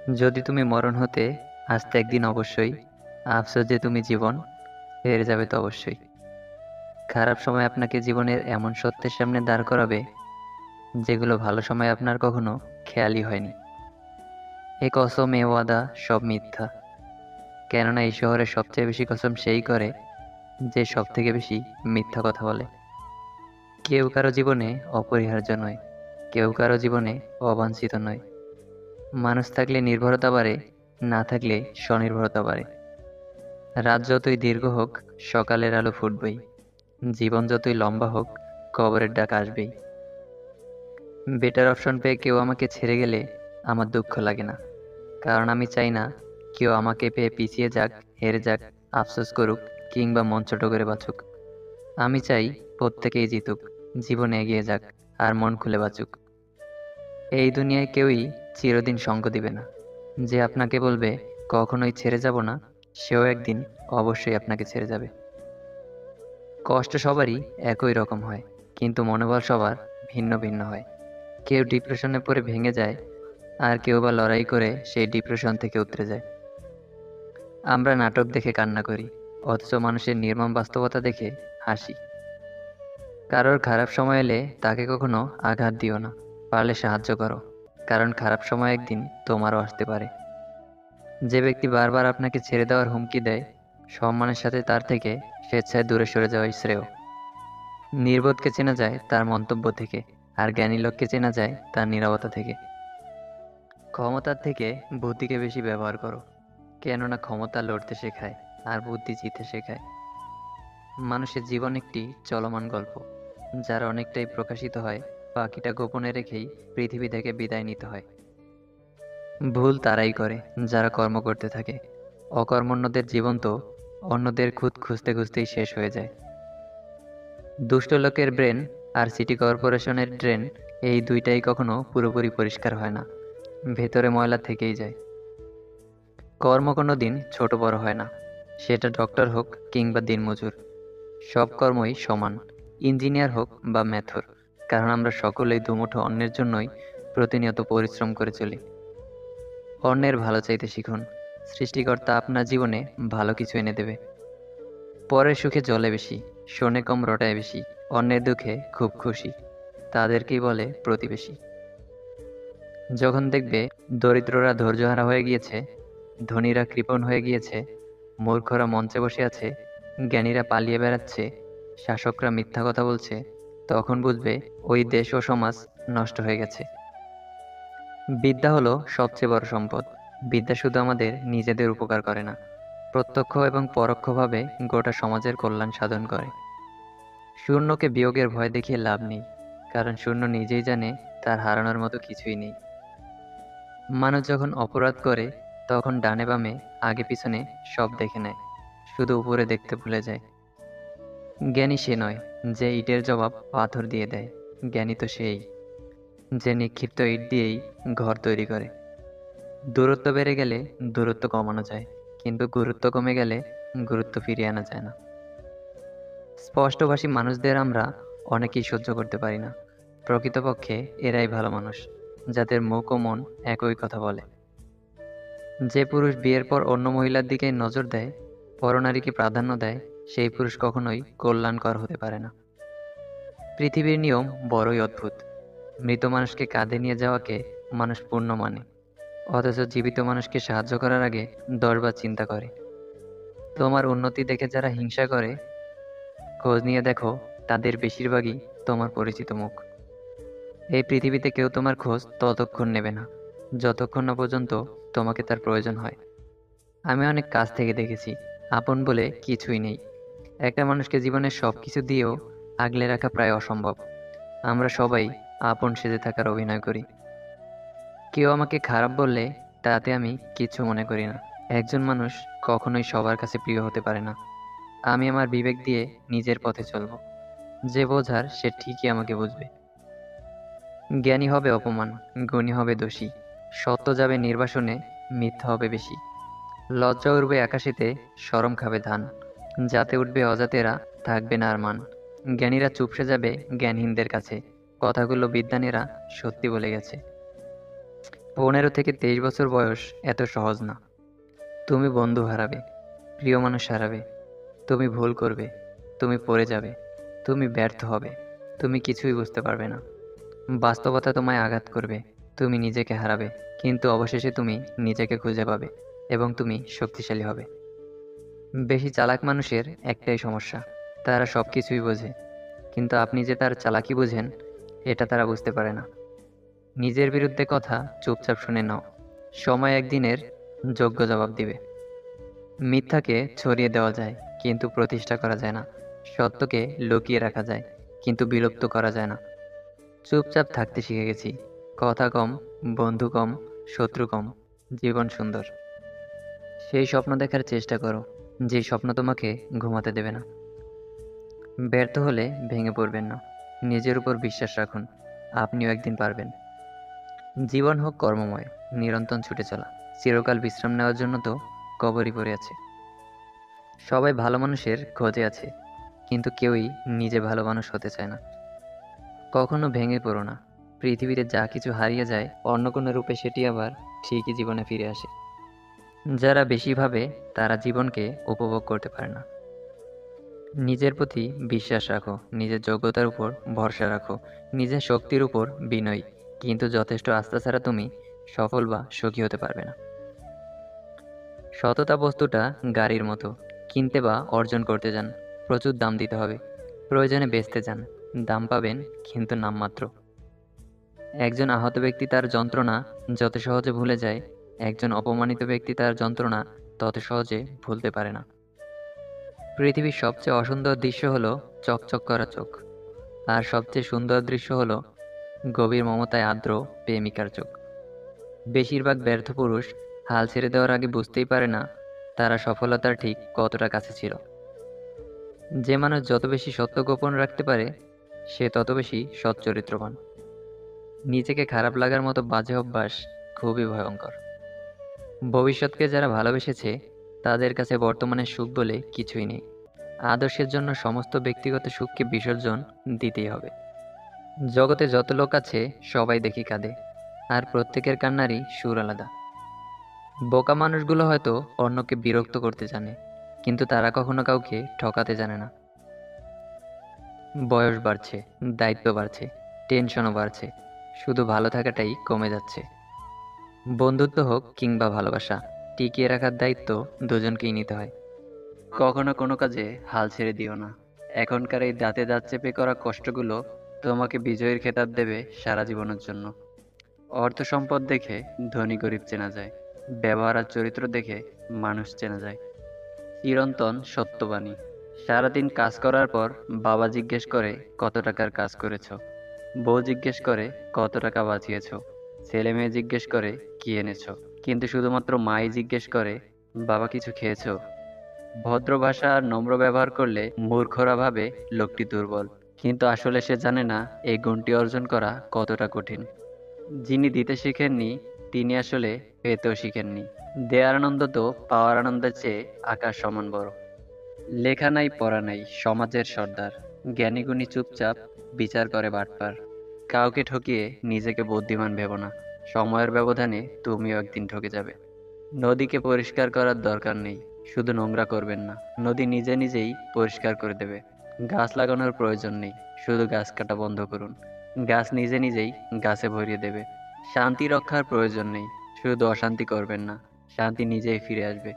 যদি তুমি মরণ হতে আসতে একদিন অবশ্যই, আফসোস যে তুমি জীবন হেরে যাবে তো অবশ্যই। খারাপ সময় আপনাকে জীবনের এমন সত্যের সামনে দাঁড় করাবে যেগুলো ভালো সময় আপনার কখনো খেয়ালই হয়নি। এ কসম এ ওয়াদা সব মিথ্যা। কেননা এই শহরে সবচেয়ে বেশি কসম সেই করে যে সব থেকে বেশি মিথ্যা কথা বলে। কেউ কারো জীবনে অপরিহার্য নয়, কেউ কারো জীবনে অবাঞ্ছিত নয়। মানুষ থাকলে নির্ভরতা বাড়ে, না থাকলে স্বনির্ভরতা বাড়ে। রাত যতই দীর্ঘ হোক, সকালের আলো ফুটবেই। জীবন যতই লম্বা হোক, কবরের ডাক আসবেই। বেটার অপশন পেয়ে কেউ আমাকে ছেড়ে গেলে আমার দুঃখ লাগে না, কারণ আমি চাই না কেউ আমাকে পেয়ে পিছিয়ে যাক, হেরে যাক, আফসোস করুক কিংবা মন ছোট করে বাঁচুক। আমি চাই প্রত্যেকেই জিতুক, জীবনে এগিয়ে যাক, আর মন খুলে বাঁচুক। এই দুনিয়ায় কেউই চিরদিন সঙ্গ দিবে না। যে আপনাকে বলবে কখনোই ছেড়ে যাব না, সেও একদিন অবশ্যই আপনাকে ছেড়ে যাবে। কষ্ট সবারই একই রকম হয়, কিন্তু মনোবল সবার ভিন্ন ভিন্ন হয়। কেউ ডিপ্রেশনে পড়ে ভেঙে যায়, আর কেউ বা লড়াই করে সেই ডিপ্রেশন থেকে উতরে যায়। আমরা নাটক দেখে কান্না করি, অথচ মানুষের নির্মম বাস্তবতা দেখে হাসি। কারোর খারাপ সময় এলে তাকে কখনো আঘাত দিও না, পারলে সাহায্য করো, কারণ খারাপ সময় একদিন তোমারও আসতে পারে। যে ব্যক্তি বারবার আপনাকে ছেড়ে দেওয়ার হুমকি দেয়, সম্মানের সাথে তার থেকে স্বেচ্ছায় দূরে সরে যাওয়াই শ্রেয়। নির্বোধকে চেনা যায় তার মন্তব্য থেকে, আর জ্ঞানী লোককে চেনা যায় তার নীরবতা থেকে। ক্ষমতার থেকে বুদ্ধিকে বেশি ব্যবহার করো, কেননা ক্ষমতা লড়তে শেখায়, আর বুদ্ধি জিতে শেখায়। মানুষের জীবন একটি চলমান গল্প, যার অনেকটাই প্রকাশিত হয়, বাকিটা গোপনে রেখেই পৃথিবী থেকে বিদায় নিতে হয়। ভুল তারাই করে যারা কর্ম করতে থাকে। অকর্মণ্যদের জীবন তো অন্যদের খুঁত খুঁজতে খুঁজতেই শেষ হয়ে যায়। দুষ্ট লোকের ব্রেন আর সিটি কর্পোরেশনের ড্রেন, এই দুইটাই কখনো পুরোপুরি পরিষ্কার হয় না, ভেতরে ময়লা থেকেই যায়। কর্ম কোনো দিন ছোট বড় হয় না, সেটা ডক্টর হোক কিংবা দিনমজুর, সব কর্মই সমান। ইঞ্জিনিয়ার হোক বা ম্যাথর, কারণ আমরা সকলেই দুমুঠো অন্যের জন্যই প্রতিনিয়ত পরিশ্রম করে চলি। অন্যের ভালো চাইতে শিখুন, সৃষ্টিকর্তা আপনার জীবনে ভালো কিছু এনে দেবে। পরের সুখে জ্বলে বেশি, শোনে কম রটায় বেশি, অন্যের দুঃখে খুব খুশি, তাদেরকেই বলে প্রতিবেশী। যখন দেখবে দরিদ্ররা ধৈর্যহারা হয়ে গিয়েছে, ধনীরা কৃপণ হয়ে গিয়েছে, মূর্খরা মঞ্চে বসে আছে, জ্ঞানীরা পালিয়ে বেড়াচ্ছে, শাসকরা মিথ্যা কথা বলছে, তখন বুঝবে ওই দেশ ও সমাজ নষ্ট হয়ে গেছে। বিদ্যা হলো সবচেয়ে বড় সম্পদ। বিদ্যা শুধু আমাদের নিজেদের উপকার করে না, প্রত্যক্ষ এবং পরোক্ষভাবে গোটা সমাজের কল্যাণ সাধন করে। শূন্যকে বিয়োগের ভয় দেখিয়ে লাভ নেই, কারণ শূন্য নিজেই জানে তার হারানোর মতো কিছুই নেই। মানুষ যখন অপরাধ করে, তখন ডানে বামে আগে পিছনে সব দেখে নেয়, শুধু উপরে দেখতে ভুলে যায়। জ্ঞানী সে নয় যে ইটের জবাব পাথর দিয়ে দেয়, জ্ঞানী তো সেই যে নিক্ষিপ্ত ইট দিয়েই ঘর তৈরি করে। দূরত্ব বেড়ে গেলে দূরত্ব কমানো যায়, কিন্তু গুরুত্ব কমে গেলে গুরুত্ব ফিরিয়ে আনা যায় না। স্পষ্টভাষী মানুষদের আমরা অনেকেই সহ্য করতে পারি না। প্রকৃতপক্ষে এরাই ভালো মানুষ, যাদের মুখ ও মন একই কথা বলে। যে পুরুষ বিয়ের পর অন্য মহিলার দিকে নজর দেয়, পরনারীকে প্রাধান্য দেয়, সেই পুরুষ কখনোই কল্যাণকর হতে পারে না। পৃথিবীর নিয়ম বড়ই অদ্ভুত। মৃত মানুষকে কাঁধে নিয়ে যাওয়াকে মানুষ পুণ্য মানে, অথচ জীবিত মানুষকে সাহায্য করার আগে 10 বার চিন্তা করে। তোমার উন্নতি দেখে যারা হিংসা করে, খোঁজ নিয়ে দেখো তাদের বেশিরভাগই তোমার পরিচিত মুখ। এই পৃথিবীতে কেউ তোমার খোঁজ ততক্ষণ নেবে না, যতক্ষণ না পর্যন্ত তোমাকে তার প্রয়োজন হয়। আমি অনেক কাছ থেকে দেখেছি, আপন বলে কিছুই নেই। একটা মানুষকে জীবনের সবকিছু দিয়েও আগলে রাখা প্রায় অসম্ভব। আমরা সবাই আপন সেজে থাকার অভিনয় করি। কেউ আমাকে খারাপ বললে তাতে আমি কিছু মনে করি না। একজন মানুষ কখনোই সবার কাছে প্রিয় হতে পারে না। আমি আমার বিবেক দিয়ে নিজের পথে চলব। যে বোঝার সে ঠিকই আমাকে বুঝবে। জ্ঞানী হবে অপমান, গুণী হবে দোষী, সত্য যাবে নির্বাসনে, মিথ্যা হবে বেশি। লজ্জা উঠবে আকাশেতে, শরম খাবে ধান, যাতে উঠবে অজাতেরা, থাকবে না আর মান। জ্ঞানীরা চুপসে যাবে জ্ঞানহীনদের কাছে, কথাগুলো বিদ্বানেরা সত্যি বলে গেছে। 15 থেকে 23 বছর বয়স এত সহজ না। তুমি বন্ধু হারাবে, প্রিয় মানুষ হারাবে, তুমি ভুল করবে, তুমি পড়ে যাবে, তুমি ব্যর্থ হবে, তুমি কিছুই বুঝতে পারবে না। বাস্তবতা তোমায় আঘাত করবে, তুমি নিজেকে হারাবে, কিন্তু অবশেষে তুমি নিজেকে খুঁজে পাবে এবং তুমি শক্তিশালী হবে। বেশি চালাক মানুষের একটাই সমস্যা, তারা সবকিছুই বোঝে, কিন্তু আপনি যে তার চালাকি বুঝেন এটা তারা বুঝতে পারে না। নিজের বিরুদ্ধে কথা চুপচাপ শুনে নাও, সময় একদিনের যোগ্য জবাব দিবে। মিথ্যাকে ছড়িয়ে দেওয়া যায় কিন্তু প্রতিষ্ঠা করা যায় না। সত্যকে লুকিয়ে রাখা যায় কিন্তু বিলুপ্ত করা যায় না। চুপচাপ থাকতে শিখে গেছি, কথা কম, বন্ধু কম, শত্রু কম, জীবন সুন্দর। সেই স্বপ্ন দেখার চেষ্টা করো, যে স্বপ্ন তোমাকে ঘুমাতে দেবে না। ব্যর্থ হলে ভেঙে পড়বেন না, নিজের উপর বিশ্বাস রাখুন, আপনিও একদিন পারবেন। জীবন হোক কর্মময়, নিরন্তর ছুটে চলা, চিরকাল বিশ্রাম নেওয়ার জন্য তো কবরই পড়ে আছে। সবাই ভালো মানুষের খোঁজে আছে, কিন্তু কেউই নিজে ভালো মানুষ হতে চায় না। কখনো ভেঙে পড়ো না, পৃথিবীতে যা কিছু হারিয়ে যায় অন্য কোনো রূপে সেটি আবার ঠিকই জীবনে ফিরে আসে। যারা বেশি ভাবে তারা জীবনকে উপভোগ করতে পারে না। নিজের প্রতি বিশ্বাস রাখো, নিজের যোগ্যতার উপর ভরসা রাখো, নিজের শক্তির উপর বিনয়ী, কিন্তু যথেষ্ট আস্থা ছাড়া তুমি সফল বা সুখী হতে পারবে না। সততা বস্তুটা গাড়ির মতো, কিনতে বা অর্জন করতে যান প্রচুর দাম দিতে হবে, প্রয়োজনে বেচতে যান, দাম পাবেন কিন্তু নামমাত্র। একজন আহত ব্যক্তি তার যন্ত্রণা যত সহজে ভুলে যায়, একজন অপমানিত ব্যক্তি তার যন্ত্রণা তত সহজে ভুলতে পারে না। পৃথিবীর সবচেয়ে অসুন্দর দৃশ্য হলো চকচক করা চোখ, আর সবচেয়ে সুন্দর দৃশ্য হলো গভীর মমতায় আর্দ্র প্রেমিকার চোখ। বেশিরভাগ ব্যর্থ পুরুষ হাল ছেড়ে দেওয়ার আগে বুঝতেই পারে না তারা সফলতার ঠিক কতটা কাছে ছিল। যে মানুষ যত বেশি সত্য গোপন রাখতে পারে সে তত বেশি সৎ চরিত্রবান। নিজেকে খারাপ লাগার মতো বাজে অভ্যাস খুবই ভয়ঙ্কর। ভবিষ্যৎকে যারা ভালোবেসেছে তাদের কাছে বর্তমানের সুখ বলে কিছুই নেই। আদর্শের জন্য সমস্ত ব্যক্তিগত সুখকে বিসর্জন দিতেই হবে। জগতে যত লোক আছে সবাই দেখি কাঁদে, আর প্রত্যেকের কান্নারই সুর আলাদা। বোকা মানুষগুলো হয়তো অন্যকে বিরক্ত করতে জানে, কিন্তু তারা কখনো কাউকে ঠকাতে জানে না। বয়স বাড়ছে, দায়িত্ব বাড়ছে, টেনশনও বাড়ছে, শুধু ভালো থাকাটাই কমে যাচ্ছে। বন্ধুত্ব হোক কিংবা ভালোবাসা, টিকিয়ে রাখার দায়িত্ব দুজনকেই নিতে হয়। কখনো কোনো কাজে হাল ছেড়ে দিও না। এখনকার এই দাঁতে দাঁত চেপে করা কষ্টগুলো তোমাকে বিজয়ের খেতাব দেবে সারা জীবনের জন্য। অর্থ সম্পদ দেখে ধনী গরিব চেনা যায়, ব্যবহার আর চরিত্র দেখে মানুষ চেনা যায়। চিরন্তন সত্যবাণী। সারাদিন কাজ করার পর বাবা জিজ্ঞেস করে কত টাকার কাজ করেছ, বউ জিজ্ঞেস করে কত টাকা বাঁচিয়েছ, ছেলে মেয়ে জিজ্ঞেস করে কি এনেছো, কিন্তু শুধুমাত্র মাই জিজ্ঞেস করে বাবা কিছু খেয়েছো। ভদ্র ভাষা আর নম্র ব্যবহার করলে মূর্খরা ভাবে লোকটি দুর্বল, কিন্তু আসলে সে জানে না এই গুণটি অর্জন করা কতটা কঠিন। যিনি দিতে শিখেননি তিনি আসলে পেতেও শিখেননি। দেয়ার আনন্দ তো পাওয়ার আনন্দের চেয়ে আকাশ সমান বড়। লেখা নাই পড়া নাই সমাজের সর্দার, জ্ঞানীগুণী চুপচাপ বিচার করে বাটপার। কাউকে ঠকিয়ে নিজেকে বুদ্ধিমান ভেবো না, সময়ের ব্যবধানে তুমিও একদিন ঠকে যাবে। নদীকে পরিষ্কার করার দরকার নেই, শুধু নোংরা করবেন না, নদী নিজে নিজেই পরিষ্কার করে দেবে। গাছ লাগানোর প্রয়োজন নেই, শুধু গাছ কাটা বন্ধ করুন, গাছ নিজে নিজেই গাছে ভরিয়ে দেবে। শান্তি রক্ষার প্রয়োজন নেই, শুধু অশান্তি করবেন না, শান্তি নিজেই ফিরে আসবে।